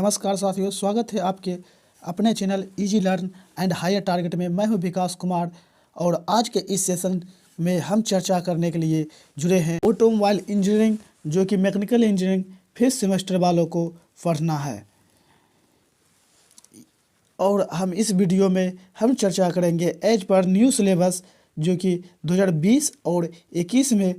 नमस्कार साथियों, स्वागत है आपके अपने channel easy learn and higher target में। मैं हूं विकास कुमार और आज के इस सेशन में हम चर्चा करने के लिए जुड़े हैं ऑटोमोबाइल इंजीनियरिंग, जो कि मैकेनिकल इंजीनियरिंग फिफ्थ सेमेस्टर वालों को पढ़ना है। और हम इस वीडियो में हम चर्चा करेंगे एज पर न्यू सिलेबस, जो कि 2020 और 21 में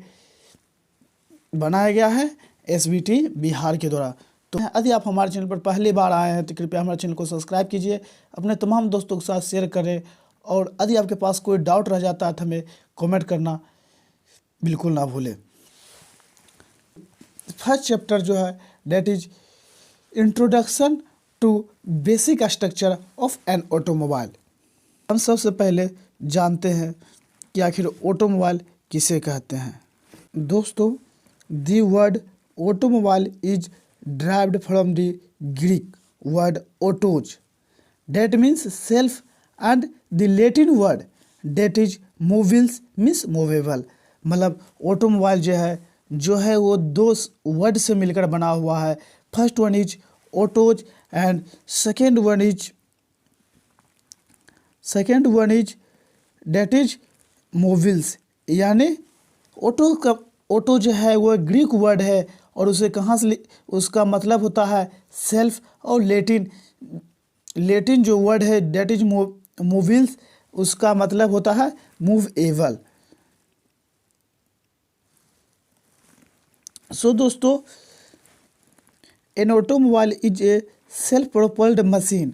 बनाया गया है एसबीटी बिहार के द्वारा। तो यदि आप हमारे चैनल पर पहली बार आए हैं तो कृपया हमारे चैनल को सब्सक्राइब कीजिए, अपने तमाम दोस्तों के साथ शेयर करें और यदि आपके पास कोई डाउट रह जाता है तो हमें कमेंट करना बिल्कुल ना भूलें। फर्स्ट चैप्टर जो है that is introduction to basic structure of an automobile. हम सबसे पहले जानते हैं कि आखिर ऑटोमोबाइल किसे कहते हैं। दोस्तों, the word automobile is derived from the Greek word autos, that means self, and the Latin word that is mobiles means movable। मतलब ऑटोमोबाइल जो है वो दो वर्ड से मिलकर बना हुआ है। First one is autos and second one is that is mobiles. यानी ऑटो जो है वो ग्रीक वर्ड है और उसे कहाँ से उसका मतलब होता है सेल्फ, और लेटिन जो वर्ड है डेट इज मूविल्स, उसका मतलब होता है मूवेबल। सो दोस्तों, an automobile is a self propelled machine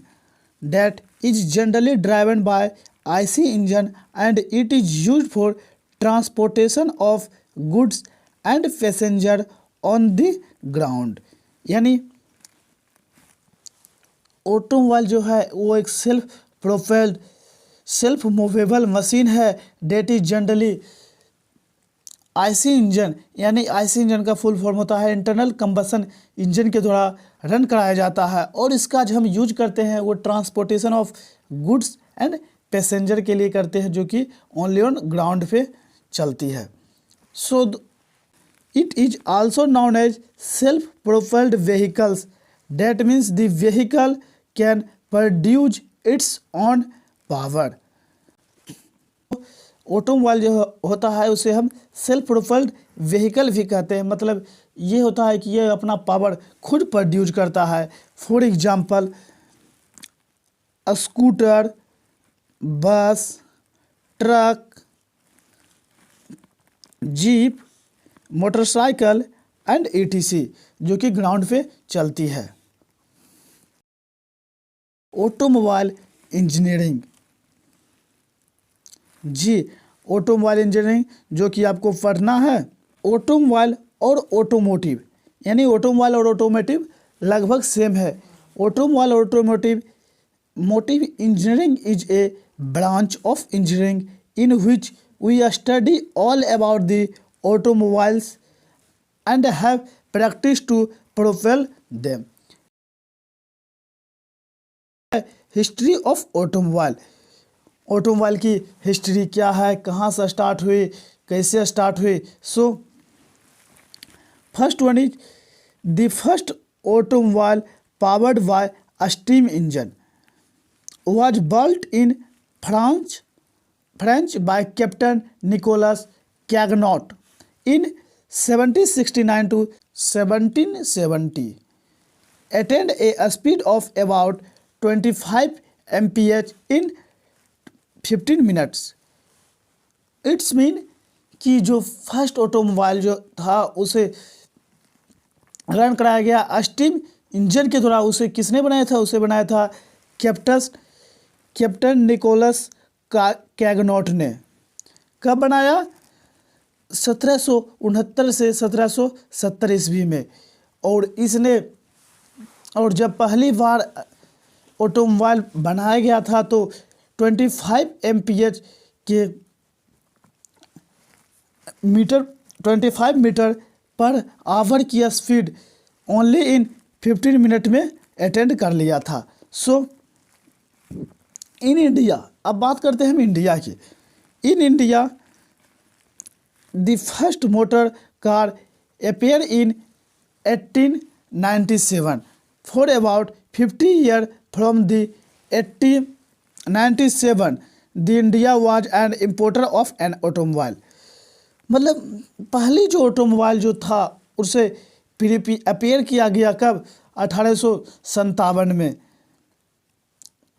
that is generally driven by IC engine and it is used for transportation of goods and passenger on the ground. यानी automobile जो है वो एक self propelled self movable machine है that is generally IC engine. यानी IC engine का full form होता है इंटरनल कंबसन इंजन के द्वारा रन कराया जाता है, और इसका जो हम यूज करते हैं वो transportation of goods and passenger के लिए करते हैं, जो कि ओनली ऑन ग्राउंड पे चलती है। सो it is also known as self-propelled vehicles, that means the vehicle can produce its own power। Automobile जो होता है उसे हम सेल्फ प्रोपेल्ड व्हीकल भी कहते हैं। मतलब ये होता है कि ये अपना पावर खुद प्रोड्यूस करता है। फॉर एग्जांपल स्कूटर, बस, truck, jeep, motorcycle and ETC, जो कि ग्राउंड पे चलती है। ऑटोमोबाइल इंजीनियरिंग ऑटोमोबाइल इंजीनियरिंग जो कि आपको पढ़ना है। ऑटोमोबाइल और ऑटोमोटिव, यानी ऑटोमोबाइल और ऑटोमोटिव लगभग सेम है। ऑटोमोबाइल और automotive engineering is a branch of engineering in which we study all about the automobiles and have practiced to propel them। History of automobile की हिस्ट्री क्या है, कहाँ से स्टार्ट हुई, कैसे स्टार्ट हुई। So first one is the first automobile powered by steam engine was built in French by Captain Nicolas Cagnot in 1769 to 1770, attained a speed of about 25 mph in 15 minutes। It's mean कि जो first automobile जो था उसे run कराया गया steam engine के द्वारा। उसे किसने बनाया था? उसे बनाया था कैप्टन निकोलस कैगनॉट ने। कब बनाया? 1769 से 1770 ईस्वी में। और जब पहली बार ऑटोमोबाइल बनाया गया था तो 25 mph के 25 मीटर पर आवर की स्पीड ओनली इन 15 मिनट में अटेंड कर लिया था। सो इन इंडिया, अब बात करते हैं हम इंडिया की। In India the first motor car appear in 1897 for about 50 years from the 1897 the India was an importer of an automobile। मतलब पहली जो ऑटोमोबाइल जो था उसे अपेयर किया गया कब, 1857 में।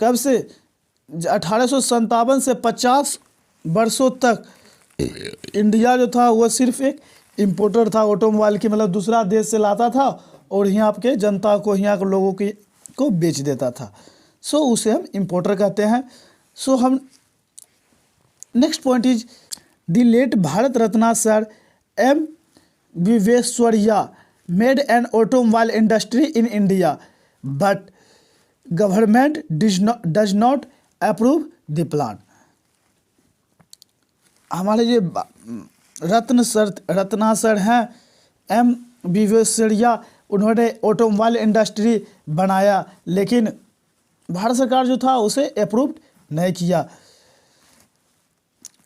कब से, 1857 से 50 वर्षों तक इंडिया जो था वो सिर्फ एक इम्पोर्टर था ऑटोमोबाइल की, मतलब दूसरा देश से लाता था और यहाँ के जनता को, यहाँ के लोगों की को बेच देता था। सो उसे हम इम्पोर्टर कहते हैं। सो हम next point is the late Bharat Ratna sir M Visvesvaraya made an automobile industry in India but government does not approve the plan. हमारे ये रत्ना सर हैं एम विश्वेश्वरैया, उन्होंने ऑटोमोबाइल इंडस्ट्री बनाया लेकिन भारत सरकार जो था उसे अप्रूव नहीं किया।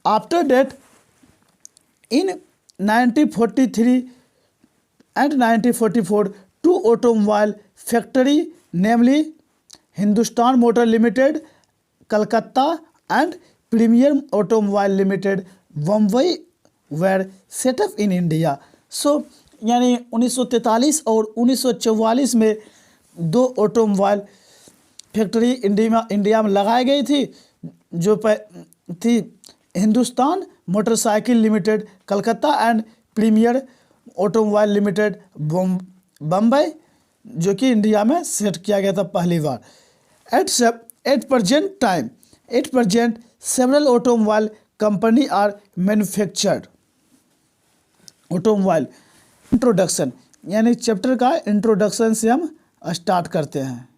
After that in 1943 and 1944 two automobile factory namely Hindustan Motor Limited Calcutta and Premier Automobile Limited Bombay were set up in India। So यानी 1943 और 1944 में दो ऑटोमोबाइल फैक्ट्री इंडिया में लगाई गई थी, जो थी Hindustan motorcycle limited Calcutta and premier automobile limited Bombay, जो कि इंडिया में सेट किया गया था पहली बार। At present several automobile company are manufactured. Automobile introduction, यानी चैप्टर का इंट्रोडक्शन से हम स्टार्ट करते हैं।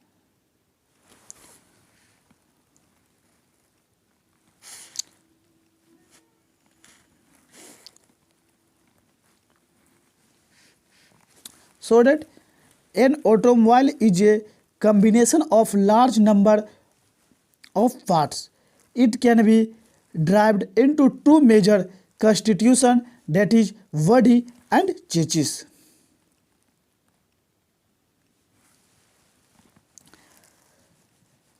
So that an automobile is a combination of large number of parts. It can be divided into two major constitutions, that is body and chassis।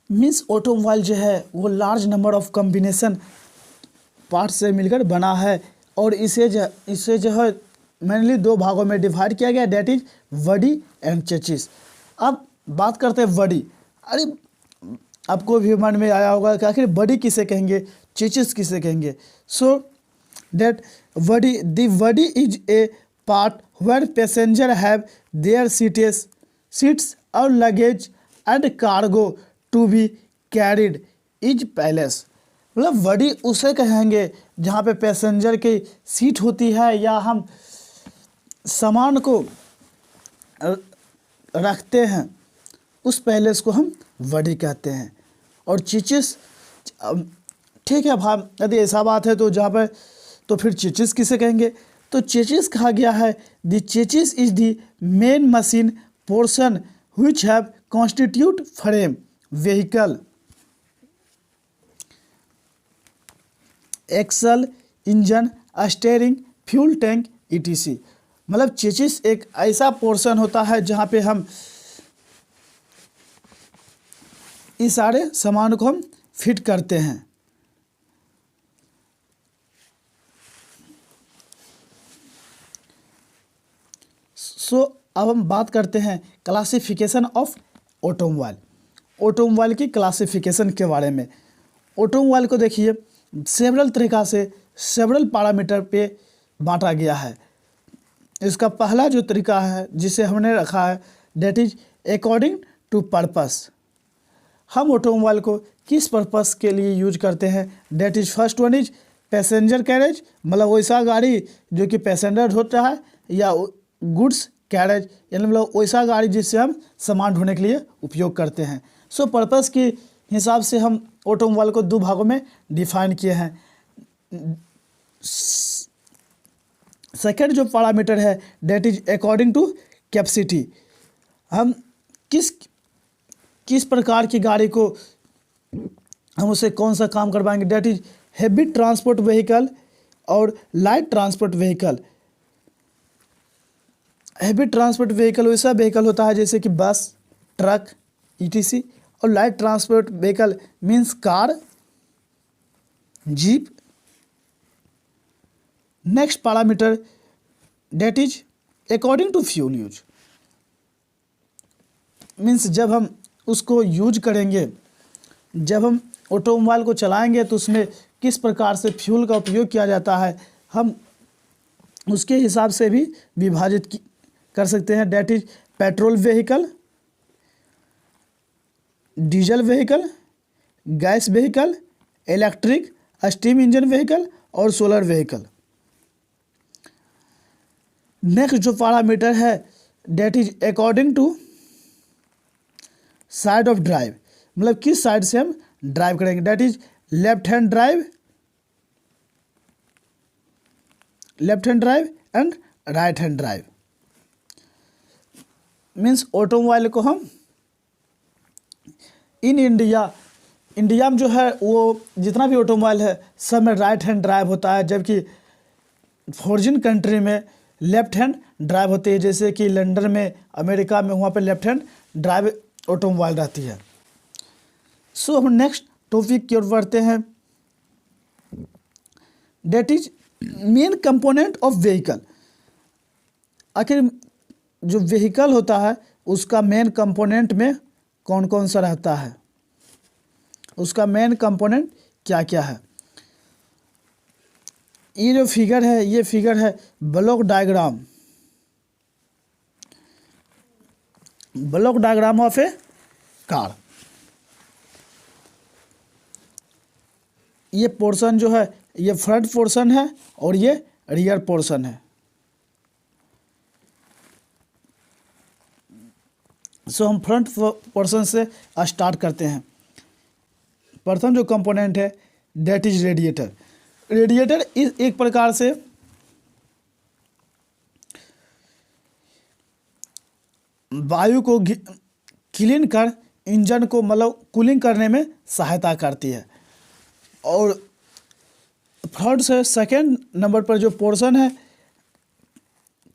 Means automobile जो है वो large number of combination part से मिलकर बना है और इसे जो है मेनली दो भागों में डिवाइड किया गया, that is body and chassis. अब बात करते हैं बॉडी। अरे आपको भी मन में आया होगा कि आखिर बॉडी किसे कहेंगे, चेचिस किसे कहेंगे। So that the body is a part where passenger have their seats और luggage and cargo to be carried is placed. मतलब बॉडी उसे कहेंगे जहाँ पे पैसेंजर की सीट होती है या हम सामान को रखते हैं, उस पैलेस को हम बॉडी कहते हैं। और चीचिस, ठीक है भाई, यदि ऐसा बात है तो जहाँ पर तो फिर चीचिस किसे कहेंगे, तो चीचिस कहा गया है the chassis is the main machine portion which have constitute frame vehicle axle engine steering fuel tank etc। मतलब चेचिस एक ऐसा पोर्शन होता है जहाँ पे हम इस सारे सामान को हम फिट करते हैं। सो अब हम बात करते हैं क्लासिफिकेशन ऑफ ऑटोमोबाइल। ऑटोमोबाइल की क्लासिफिकेशन के बारे में। ऑटोमोबाइल को देखिए सेवरल तरीक़ा से सेवरल पैरामीटर पे बांटा गया है। इसका पहला जो तरीका है जिसे हमने रखा है, that is according to purpose. हम ऑटोमोबाइल को किस पर्पस के लिए यूज करते हैं, that is first one is passenger carriage, मतलब वैसा गाड़ी जो कि पैसेंजर ढोता है, या गुड्स कैरेज, यानी मतलब वैसा गाड़ी जिससे हम सामान ढोने के लिए उपयोग करते हैं। सो पर्पस के हिसाब से हम ऑटोमोबाइल को दो भागों में डिफाइन किए हैं। सेकेंड जो पैरामीटर है, that is according to capacity. हम किस प्रकार की गाड़ी को हम उसे कौन सा काम करवाएंगे, that is heavy transport vehicle और light transport vehicle. Heavy transport vehicle वैसा व्हीकल होता है जैसे कि बस, ट्रक etc. और light transport vehicle means car, jeep. Next parameter that is according to fuel use, means जब हम उसको यूज करेंगे, जब हम ऑटोमोबाइल को चलाएंगे तो उसमें किस प्रकार से फ्यूल का उपयोग किया जाता है, हम उसके हिसाब से भी विभाजित कर सकते हैं. That is petrol vehicle, diesel vehicle, gas vehicle, electric, steam engine vehicle और सोलर व्हीकल. नेक्स्ट जो पैरामीटर है that is according to side of drive, मतलब किस साइड से हम ड्राइव करेंगे. That is left hand drive and right hand drive. Means automobile को हम इन इंडिया में जो है वो जितना भी ऑटोमोबाइल है सब में राइट हैंड ड्राइव होता है, जबकि फॉरेन कंट्री में लेफ्ट हैंड ड्राइव होती है, जैसे कि लंदन में, अमेरिका में, वहाँ पे लेफ्ट हैंड ड्राइव ऑटोमोबाइल रहती है. सो हम नेक्स्ट टॉपिक की ओर बढ़ते हैं. That is main component of vehicle. आखिर जो व्हीकल होता है उसका मेन कंपोनेंट में कौन कौन सा रहता है, उसका मेन कंपोनेंट क्या क्या है. ये जो फिगर है, ये फिगर है block diagram of A car. ये पोर्शन जो है ये फ्रंट पोर्शन है और ये रियर पोर्शन है. सो हम फ्रंट पोर्शन से स्टार्ट करते हैं. प्रथम जो कंपोनेंट है डेट इज रेडिएटर. रेडिएटर इस एक प्रकार से वायु को क्लीन कर इंजन को मतलब कूलिंग करने में सहायता करती है. और थर्ड से सेकेंड नंबर पर जो पोर्शन है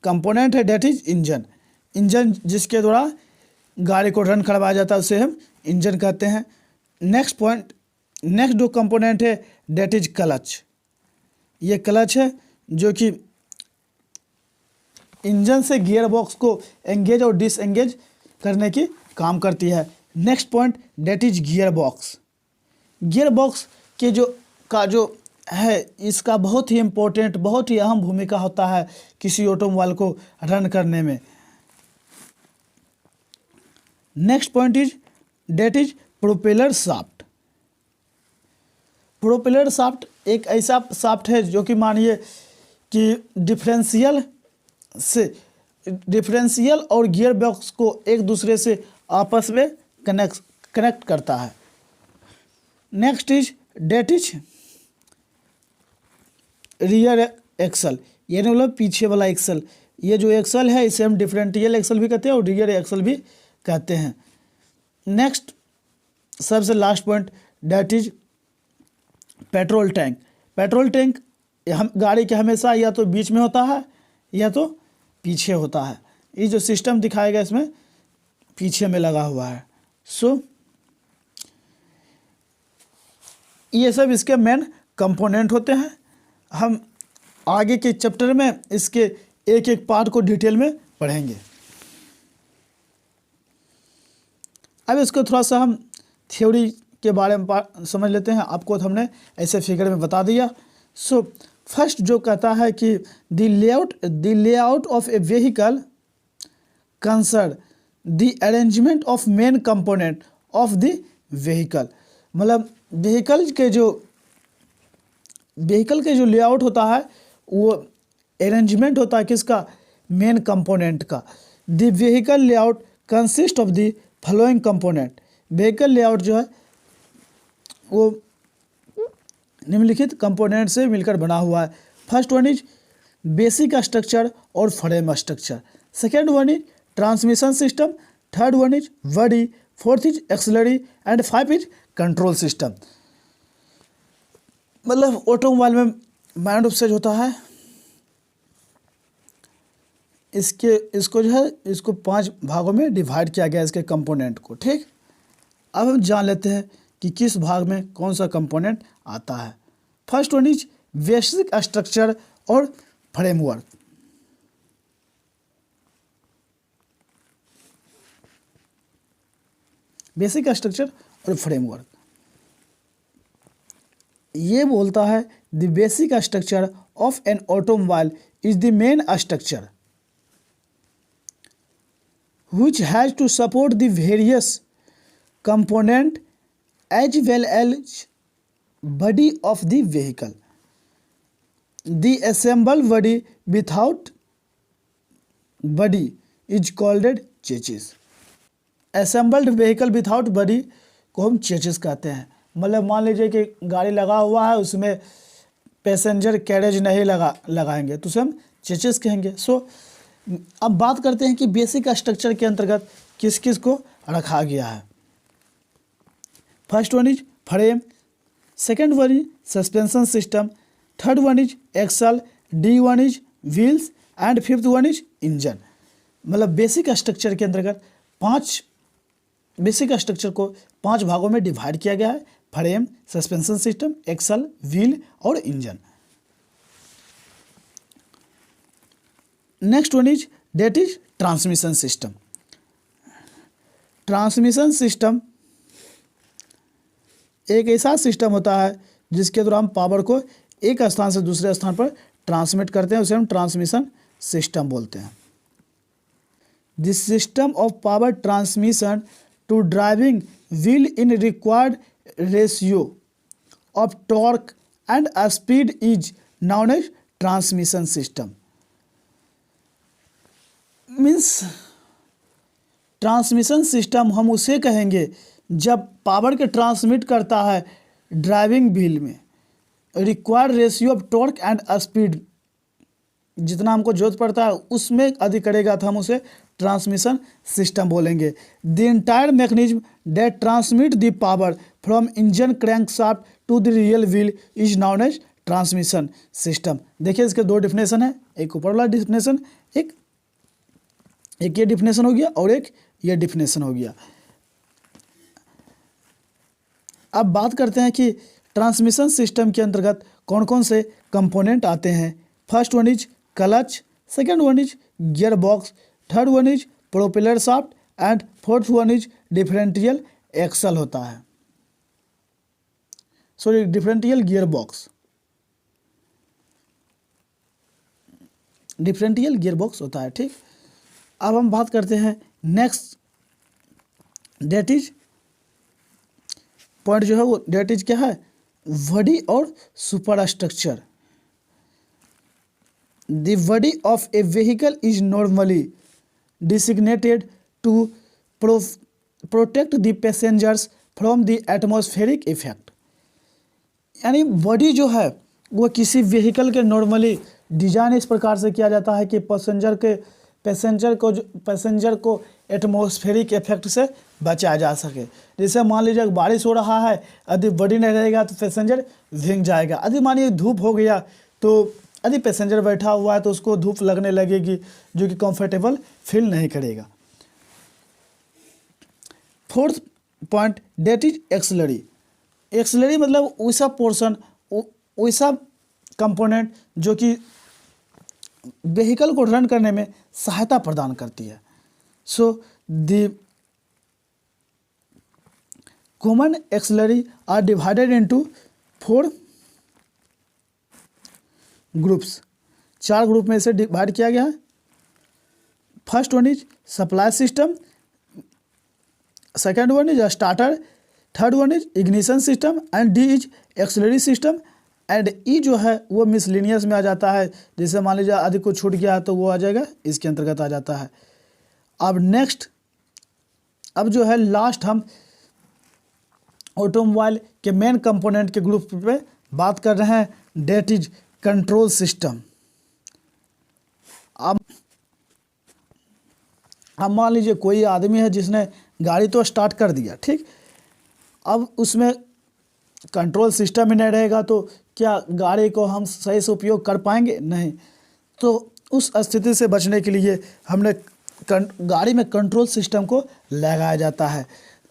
कंपोनेंट है डेट इज इंजन. इंजन जिसके द्वारा गाड़ी को रन करवाया जाता है उसे हम इंजन कहते हैं. नेक्स्ट जो कंपोनेंट है डेट इज क्लच. ये क्लच है जो कि इंजन से गियर बॉक्स को एंगेज और डिसएंगेज करने की काम करती है. Next point that is gear box. Gear box के जो है इसका बहुत ही इम्पोर्टेंट, बहुत ही अहम भूमिका होता है किसी ऑटोमोबाइल को रन करने में. Next point is that is propeller shaft. Propeller shaft एक ऐसा शाफ्ट है जो कि मानिए कि डिफरेंशियल और गियर बॉक्स को एक दूसरे से आपस में कनेक्ट करता है. Next is that is rear axle, यानी मतलब पीछे वाला एक्सल. ये जो एक्सल है इसे हम डिफरेंशियल एक्सल भी कहते हैं और रियर एक्सल भी कहते हैं. नेक्स्ट सबसे last point that is petrol tank. Petrol tank हम गाड़ी के हमेशा या तो बीच में होता है या तो पीछे होता है. ये जो सिस्टम दिखाया गया इसमें पीछे में लगा हुआ है. सो ये सब इसके मेन कंपोनेंट होते हैं. हम आगे के चैप्टर में इसके एक एक पार्ट को डिटेल में पढ़ेंगे. अब इसको थोड़ा सा हम थ्योरी के बारे में समझ लेते हैं. आपको तो हमने ऐसे फिगर में बता दिया. सो फर्स्ट जो कहता है कि the layout of a vehicle concern the arrangement of main component of the vehicle. मतलब व्हीकल के जो लेआउट होता है वो अरेंजमेंट होता है किसका, मेन कंपोनेंट का. The vehicle layout consist of the following component. Vehicle layout जो है वो निम्नलिखित कंपोनेंट से मिलकर बना हुआ है. First one is basic structure और frame structure. Second one is transmission system. Third one is body. Fourth is auxiliary and five is control system. मतलब ऑटोमोबाइल में मेन रूप से जो होता है इसको जो है इसको 5 भागों में डिवाइड किया गया है इसके कंपोनेंट को। ठीक, अब हम जान लेते हैं कि किस भाग में कौन सा कंपोनेंट आता है। First one is basic structure और फ्रेमवर्क। बेसिक स्ट्रक्चर और फ्रेमवर्क ये बोलता है the basic structure of an automobile is the main structure which has to support the various component as well as body of the vehicle. The assembled body without body is called chassis. Assembled vehicle without body को हम chassis कहते हैं। मतलब मान लीजिए कि गाड़ी लगा हुआ है, उसमें पैसेंजर कैरेज नहीं लगाएंगे तो उसे हम चेचिस कहेंगे। सो अब बात करते हैं कि बेसिक स्ट्रक्चर के अंतर्गत किस किस को रखा गया है। First one is frame, second one is suspension system, third one is axle, D one is wheels and fifth one is engine. मतलब बेसिक स्ट्रक्चर के अंतर्गत बेसिक स्ट्रक्चर को 5 भागों में डिवाइड किया गया है। Frame, suspension system, axle, wheel और engine. Next one is that is transmission system. Transmission system एक ऐसा सिस्टम होता है जिसके द्वारा हम पावर को एक स्थान से दूसरे स्थान पर ट्रांसमिट करते हैं, उसे हम ट्रांसमिशन सिस्टम बोलते हैं। This system of power transmission to driving wheel in required ratio of torque and speed is known as transmission system. Means transmission system हम उसे कहेंगे जब पावर के ट्रांसमिट करता है ड्राइविंग व्हील में required ratio of torque and speed, जितना हमको जरूरत पड़ता है उसमें अधिक करेगा तो हम उसे ट्रांसमिशन सिस्टम बोलेंगे। The entire mechanism that transmit the power from engine crankshaft to the rear wheel is known as transmission system. देखिए इसके 2 डिफिनेशन है, एक ऊपर वाला डिफिनेशन, एक ये डिफिनेशन हो गया और एक ये डिफिनेशन हो गया। अब बात करते हैं कि ट्रांसमिशन सिस्टम के अंतर्गत कौन कौन से कंपोनेंट आते हैं। First one is clutch, second one is gear box, third one is propeller shaft and fourth one is differential axle होता है, sorry differential gear box, differential gear box होता है। ठीक, अब हम बात करते हैं नेक्स्ट, डेट इज पॉइंट जो है वो डेट इज क्या है, बॉडी और superstructure. The body of a vehicle is normally designated to protect the passengers from the atmospheric effect. यानी बॉडी जो है वो किसी व्हीकल के नॉर्मली डिजाइन इस प्रकार से किया जाता है कि पैसेंजर को एटमॉस्फेरिक इफेक्ट से बचाया जा सके। जैसे मान लीजिए बारिश हो रहा है, यदि बॉडी नहीं रहेगा तो पैसेंजर भीग जाएगा। यदि मानिए धूप हो गया तो यदि पैसेंजर बैठा हुआ है तो उसको धूप लगने लगेगी जो कि कंफर्टेबल फील नहीं करेगा। Fourth point that is auxiliary. Auxiliary मतलब वैसा पोर्शन, वैसा कंपोनेंट जो कि व्हीकल को रन करने में सहायता प्रदान करती है। So the common auxiliary are divided into 4 groups. 4 group में इसे डिवाइड किया गया है। First one is supply system, second one is starter, third one is ignition system and D is auxiliary system and E जो है वो miscellaneous में आ जाता है। जैसे मान लीजिए आदि को छूट गया तो वो आ जाएगा, इसके अंतर्गत आ जाता है। अब नेक्स्ट, अब जो है लास्ट हम ऑटोमोबाइल के मेन कंपोनेंट के ग्रुप पे बात कर रहे हैं, डेट इज कंट्रोल सिस्टम। अब मान लीजिए कोई आदमी है जिसने गाड़ी तो स्टार्ट कर दिया, ठीक, अब उसमें कंट्रोल सिस्टम ही नहीं रहेगा तो क्या गाड़ी को हम सही से उपयोग कर पाएंगे? नहीं। तो उस स्थिति से बचने के लिए हमने गाड़ी में कंट्रोल सिस्टम को लगाया जाता है।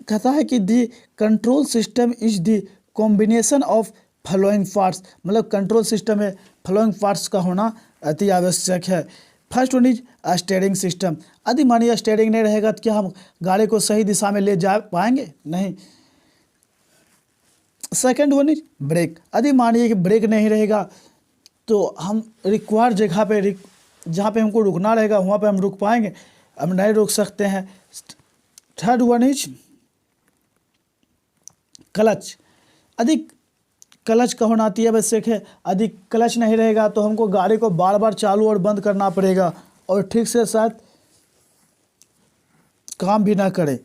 कहता है कि the control system is the combination of following parts, मतलब कंट्रोल सिस्टम में फॉलोइंग पार्ट्स का होना अति आवश्यक है। First one is steering system. यदि मानिए स्टीयरिंग नहीं रहेगा तो क्या हम गाड़ी को सही दिशा में ले जा पाएंगे? नहीं। Second one is brake. यदि मानिए कि ब्रेक नहीं रहेगा तो हम रिक्वायर्ड जगह पे जहाँ पे हमको रुकना रहेगा वहाँ पे हम रुक पाएंगे? हम नहीं रुक सकते हैं। Third one is clutch. यदि क्लच का होना अति आवश्यक है। यदि क्लच नहीं रहेगा तो हमको गाड़ी को बार बार चालू और बंद करना पड़ेगा और ठीक से साथ काम भी ना करे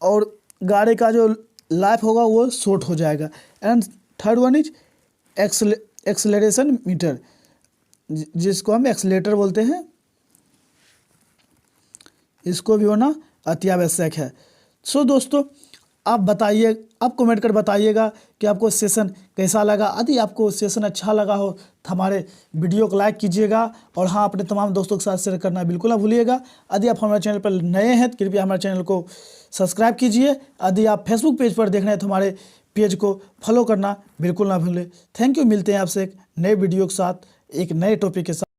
और गाड़ी का जो लाइफ होगा वो शॉर्ट हो जाएगा। And third one is acceleration meter, जिसको हम एक्सीलेटर बोलते हैं, इसको भी होना अति आवश्यक है। सो दोस्तों आप बताइए, आप कमेंट कर बताइएगा कि आपको सेशन कैसा लगा। यदि आपको सेशन अच्छा लगा हो तो हमारे वीडियो को लाइक कीजिएगा और हाँ, अपने तमाम दोस्तों के साथ शेयर करना बिल्कुल ना भूलिएगा। यदि आप हमारे चैनल पर नए हैं तो कृपया हमारे चैनल को सब्सक्राइब कीजिए। यदि आप फेसबुक पेज पर देख रहे हैं तो हमारे पेज को फॉलो करना बिल्कुल ना भूलें। Thank you. मिलते हैं आपसे एक नए वीडियो के साथ, एक नए टॉपिक के साथ।